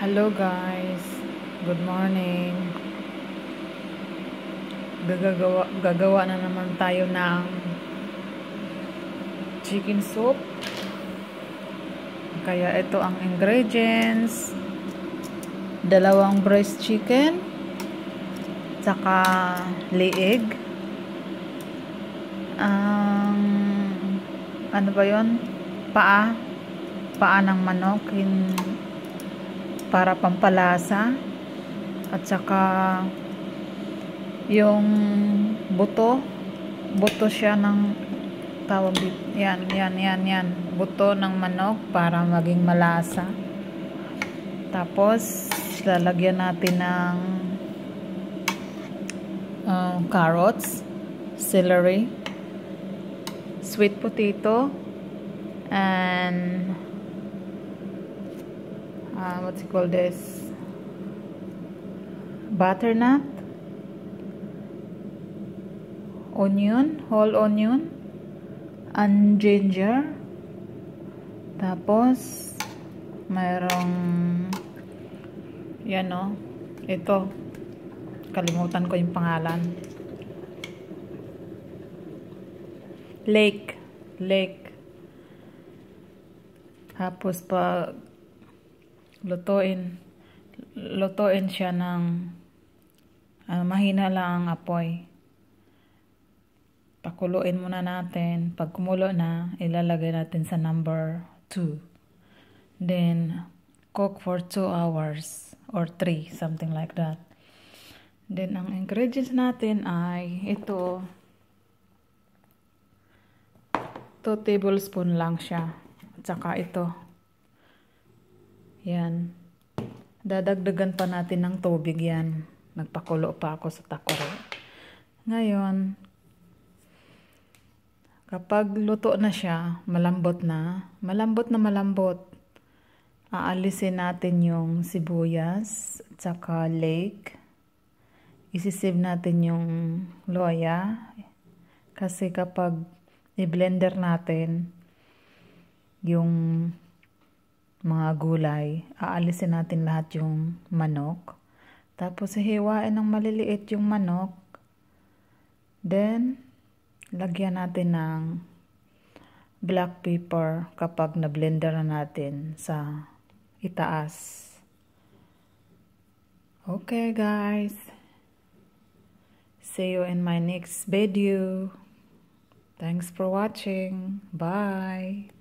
Hello guys, good morning. Gagawa na naman tayo ng chicken soup. Kaya ito ang ingredients: dalawang breast chicken, saka liig, ano ba yon? Paa ng manok para pampalasa, at saka yung buto siya ng tawag dito, yan buto ng manok para maging malasa. Tapos lalagyan natin ng carrots, celery, sweet potato, and what's it called this, butternut, onion, whole onion, and ginger. Tapos mayroong yan ito, kalimutan ko yung pangalan, lake. Tapos pag lutuin siya ng mahina lang ang apoy. Pakuluin muna natin. Pag kumulo na, ilalagay natin sa number 2. Then cook for 2 hours or 3, something like that. Then ang ingredients natin ay ito, 2 tablespoon lang siya. At saka ito, yan, dadagdagan pa natin ng tubig yan. Nagpakulo pa ako sa takoro. Ngayon, kapag luto na siya, malambot, aalisin natin yung sibuyas at saka leek. Isisieve natin yung loya, kasi kapag i-blender natin yung mga gulay, aalisin natin lahat yung manok. Tapos hihiwain ng maliliit yung manok. Then lagyan natin ng black pepper kapag na-blender na natin sa itaas. Okay guys, see you in my next video. Thanks for watching. Bye.